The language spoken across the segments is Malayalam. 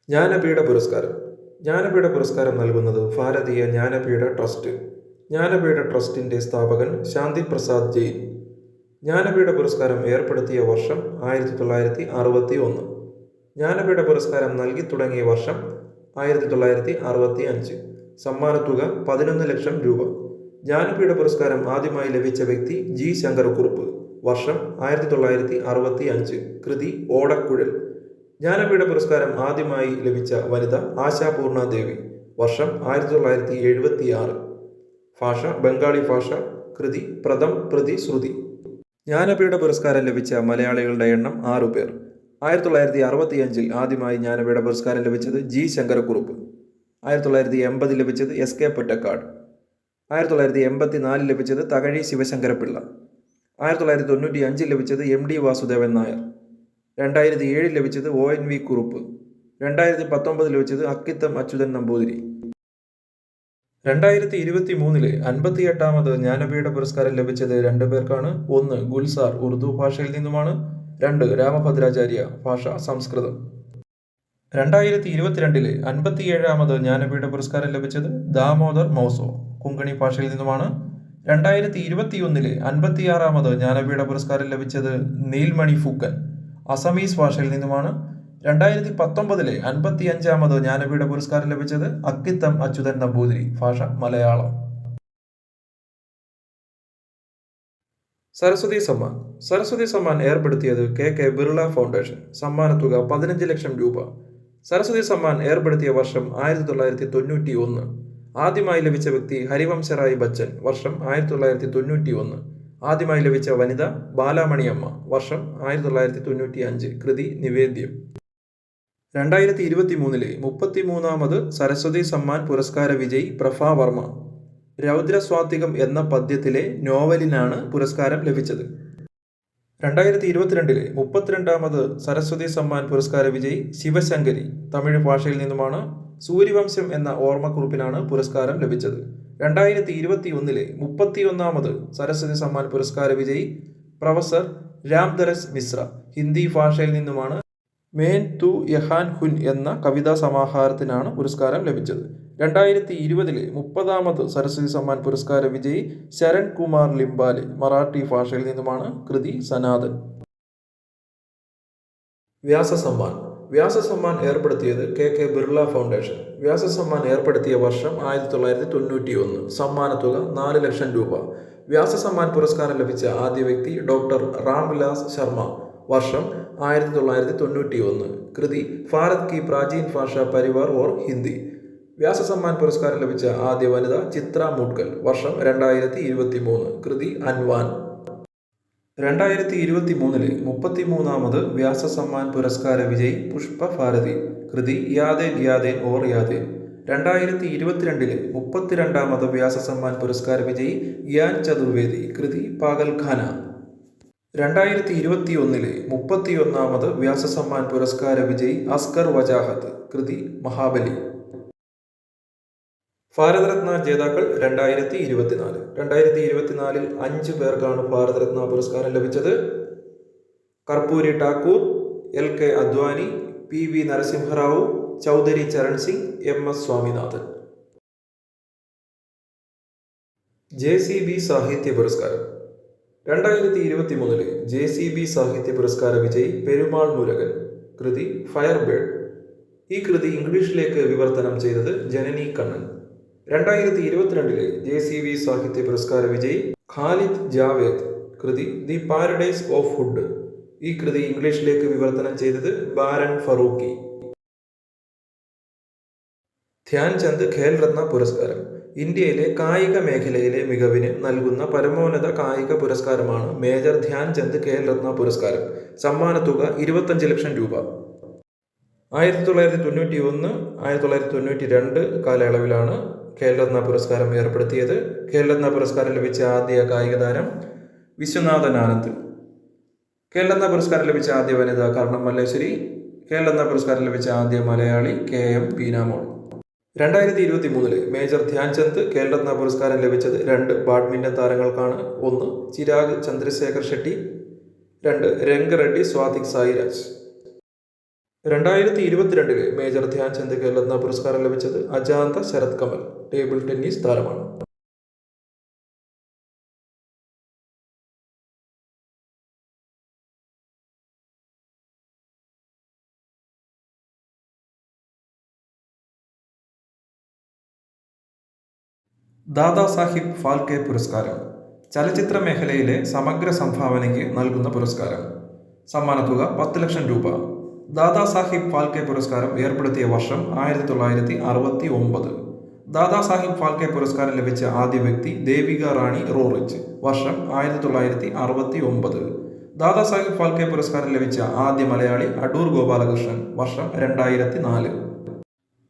ജ്ഞാനപീഠ പുരസ്കാരം. ജ്ഞാനപീഠ പുരസ്കാരം നൽകുന്നത് ഭാരതീയ ജ്ഞാനപീഠ ട്രസ്റ്റ്. ജ്ഞാനപീഠ ട്രസ്റ്റിന്റെ സ്ഥാപകൻ ശാന്തി പ്രസാദ് ജെയിൻ. ജ്ഞാനപീഠ പുരസ്കാരം ഏർപ്പെടുത്തിയ വർഷം 1961. ജ്ഞാനപീഠ പുരസ്കാരം നൽകി തുടങ്ങിയ വർഷം 1965. സമ്മാനത്തുക 11 ലക്ഷം രൂപ. ജ്ഞാനപീഠ പുരസ്കാരം ആദ്യമായി ലഭിച്ച വ്യക്തി ജി ശങ്കരക്കുറുപ്പ്. വർഷം 1965. കൃതി ഓടക്കുഴൽ. ജ്ഞാനപീഠ പുരസ്കാരം ആദ്യമായി ലഭിച്ച വനിത ആശാപൂർണ ദേവി. വർഷം 1976. ഭാഷ ബംഗാളി ഭാഷ. കൃതി പ്രഥം പ്രതി ശ്രുതി. ജ്ഞാനപീഠ പുരസ്കാരം ലഭിച്ച മലയാളികളുടെ എണ്ണം 6 പേർ. 1965 ആദ്യമായി ജ്ഞാനപീഠ പുരസ്കാരം ലഭിച്ചത് ജി ശങ്കരക്കുറുപ്പ്. 1980 ലഭിച്ചത് എസ് കെ പൊറ്റക്കാട്. 1984 ലഭിച്ചത് തകഴി ശിവശങ്കരപ്പിള്ള. 1995 ലഭിച്ചത് എം ഡി വാസുദേവൻ നായർ. 2007 ലഭിച്ചത് ONV കുറുപ്പ്. 2019 ലഭിച്ചത് അക്കിത്തം അച്യുതൻ നമ്പൂതിരി. 2023 58ാമത് ജ്ഞാനപീഠ പുരസ്കാരം ലഭിച്ചത് 2 പേർക്കാണ്. 1 ഗുൽസാർ ഉറുദു ഭാഷയിൽ നിന്നുമാണ്. 2 രാമഭദ്രാചാര്യ ഭാഷ സംസ്കൃതം. 2022 57ാമത് ജ്ഞാനപീഠ പുരസ്കാരം ലഭിച്ചത് ദാമോദർ മൗസോ കൊങ്കണി ഭാഷയിൽ നിന്നുമാണ്. 2021 56ാമത് ജ്ഞാനപീഠ പുരസ്കാരം ലഭിച്ചത് നീൽമണി ഫൂക്കൻ അസമീസ് ഭാഷയിൽ നിന്നുമാണ്. 2019 55ാമത് ജ്ഞാനപീഠ പുരസ്കാരം ലഭിച്ചത് അക്കിത്തം അച്യുതൻ നമ്പൂതിരി ഭാഷ മലയാളം. സരസ്വതി സമ്മാൻ. സരസ്വതി സമ്മാൻ ഏർപ്പെടുത്തിയത് കെ ബിർള ഫൗണ്ടേഷൻ. സമ്മാനത്തുക 15 ലക്ഷം രൂപ. സരസ്വതി സമ്മാൻ ഏർപ്പെടുത്തിയ വർഷം 1991. ആദ്യമായി ലഭിച്ച വ്യക്തി ഹരിവംശറായ് ബച്ചൻ. വർഷം 1991. ആദ്യമായി ലഭിച്ച വനിത ബാലാമണിയമ്മ. വർഷം 1995. കൃതി നിവേദ്യം. 2023 33ാമത് സരസ്വതി സമ്മാൻ പുരസ്കാര വിജയി പ്രഭ വർമ്മ. രൗദ്രസ്വാതികം എന്ന പദ്യത്തിലെ നോവലിനാണ് പുരസ്കാരം ലഭിച്ചത്. 2022 32ാമത് സരസ്വതി സമ്മാൻ പുരസ്കാര വിജയി ശിവശങ്കരി. തമിഴ് ഭാഷയിൽ നിന്നുമാണ്. സൂര്യവംശം എന്ന ഓർമ്മക്കുറിപ്പിനാണ് പുരസ്കാരം ലഭിച്ചത്. 2021 31ാമത് സരസ്വതി സമ്മാൻ പുരസ്കാര വിജയി പ്രൊഫസർ രാംധരസ് മിശ്ര. ഹിന്ദി ഭാഷയിൽ നിന്നുമാണ്. മേൻ തു യഹാൻ ഹുൻ എന്ന കവിതാ സമാഹാരത്തിനാണ് പുരസ്കാരം ലഭിച്ചത്. 2020 30ാമത് സരസ്വതി സമ്മാൻ പുരസ്കാര വിജയി ശരൺ കുമാർ ലിംബാലെ. മറാഠി ഭാഷയിൽ നിന്നുമാണ്. കൃതി സനാതൻ. വ്യാസസമ്മാൻ. വ്യാസസമ്മാൻ ഏർപ്പെടുത്തിയത് കെ ബിർള ഫൗണ്ടേഷൻ. വ്യാസസമ്മാൻ ഏർപ്പെടുത്തിയ വർഷം 1991. സമ്മാനത്തുക 4 ലക്ഷം രൂപ. വ്യാസസമ്മാൻ പുരസ്കാരം ലഭിച്ച ആദ്യ വ്യക്തി ഡോക്ടർ റാംവിലാസ് ശർമ്മ. വർഷം 1991. കൃതി ഭാരത് കി പ്രാചീൻ ഭാഷ പരിവാർ ഓർ ഹിന്ദി. വ്യാസസമ്മാൻ പുരസ്കാരം ലഭിച്ച ആദ്യ വനിത ചിത്ര മൂട്കൽ. വർഷം 2023. കൃതി അൻവാൻ. 2023 33ാമത് വ്യാസസമ്മാൻ പുരസ്കാര വിജയി പുഷ്പ ഭാരതി. കൃതി യാദേൻ യാദേൻ ഓർ യാദേൻ. 2022 32ാമത് വ്യാസസമ്മാൻ പുരസ്കാര വിജയി ഗ്യാൻ ചതുർവേദി. കൃതി പാഗൽഖാന. 2021 31ാമത് വ്യാസസമ്മാൻ പുരസ്കാര വിജയി അസ്കർ വജാഹത്ത്. കൃതി മഹാബലി. ഭാരതരത്ന ജേതാക്കൾ 2024. 2024 5 പേർക്കാണ് ഭാരതരത്ന പുരസ്കാരം ലഭിച്ചത്. Karpoori Thakur, LK Advani, PV Narasimha Rao, Chaudhary Charan Singh, MS Swaminathan. JCB സാഹിത്യ പുരസ്കാരം. 2023 JCB സാഹിത്യ പുരസ്കാര വിജയി പെരുമാൾ മുരുകൻ. കൃതി ഫയർബേർഡ്. ഈ കൃതി ഇംഗ്ലീഷിലേക്ക് വിവർത്തനം ചെയ്തത് ജനനി കണ്ണൻ. 2022 JCB സാഹിത്യ പുരസ്കാര വിജയി ഖാലിദ് ജാവേദ്. കൃതി ദി പാരഡൈസ് ഓഫ് ഫുഡ്. ഈ കൃതി ഇംഗ്ലീഷിലേക്ക് വിവർത്തനം ചെയ്തത് ബാരൻ ഫറൂഖി. ധ്യാൻചന്ദ് ഖേൽരത്ന പുരസ്കാരം. ഇന്ത്യയിലെ കായിക മേഖലയിലെ മികവിന് നൽകുന്ന പരമോന്നത കായിക പുരസ്കാരമാണ് മേജർ ധ്യാൻചന്ദ് ഖേൽരത്ന പുരസ്കാരം. സമ്മാനത്തുക 25 ലക്ഷം രൂപ. 1991 1992 കാലയളവിലാണ് ഖേൽരത്ന പുരസ്കാരം ഏർപ്പെടുത്തിയത്. ഖേൽരത്ന പുരസ്കാരം ലഭിച്ച ആദ്യ കായിക താരം വിശ്വനാഥൻ ആനന്ദ്. ഖേൽരത്ന പുരസ്കാരം ലഭിച്ച ആദ്യ വനിത കർണം മല്ലേശ്വരി. ഖേൽരത്ന പുരസ്കാരം ലഭിച്ച ആദ്യ മലയാളി KM ബീനാമോൾ. 2023 മേജർ ധ്യാൻചന്ദ് ഖേൽരത്ന പുരസ്കാരം ലഭിച്ചത് 2 ബാഡ്മിൻ്റൺ താരങ്ങൾക്കാണ്. 1 ചിരാഗ് ചന്ദ്രശേഖർ ഷെട്ടി. 2 രംഗറെഡ്ഡി സ്വാതിക് സായിരാജ്. 2022 മേജർ ധ്യാൻചന്ദ് ഖേൽരത്ന പുരസ്കാരം ലഭിച്ചത് അജാന്ത ശരത് കമൽ, ടേബിൾ ടെന്നീസ് താരമാണ്. ദാദാസാഹിബ് ഫാൽക്കെ പുരസ്കാരം ചലച്ചിത്ര മേഖലയിലെ സമഗ്ര സംഭാവനയ്ക്ക് നൽകുന്ന പുരസ്കാരം. സമ്മാനത്തുക 10 ലക്ഷം രൂപ. ദാദാസാഹിബ് ഫാൽക്കെ പുരസ്കാരം ഏർപ്പെടുത്തിയ വർഷം 1969. ദാദാസാഹിബ് ഫാൽക്കെ പുരസ്കാരം ലഭിച്ച ആദ്യ വ്യക്തി ദേവിക റാണി റോറിച്ച്, വർഷം 1969. ദാദാസാഹിബ് ഫാൽക്കെ പുരസ്കാരം ലഭിച്ച ആദ്യ മലയാളി അടൂർ ഗോപാലകൃഷ്ണൻ, വർഷം 2004.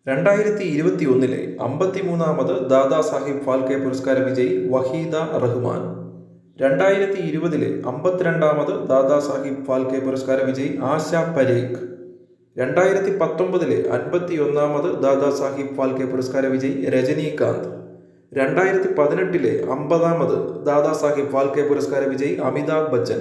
2021 53ാമത് ദാദാസാഹിബ് ഫാൽക്കെ പുരസ്കാര വിജയി വഹീദ റഹ്മാൻ. 2020 52ാമത് ദാദാസാഹിബ് ഫാൽക്കെ പുരസ്കാര വിജയി ആശ പരേഖ്. 2019 51ാമത് ദാദാസാഹിബ് ഫാൽക്കെ പുരസ്കാര വിജയി രജനീകാന്ത്. 2018 50ാമത് ദാദാസാഹിബ് ഫാൽക്കെ പുരസ്കാര വിജയി അമിതാഭ് ബച്ചൻ.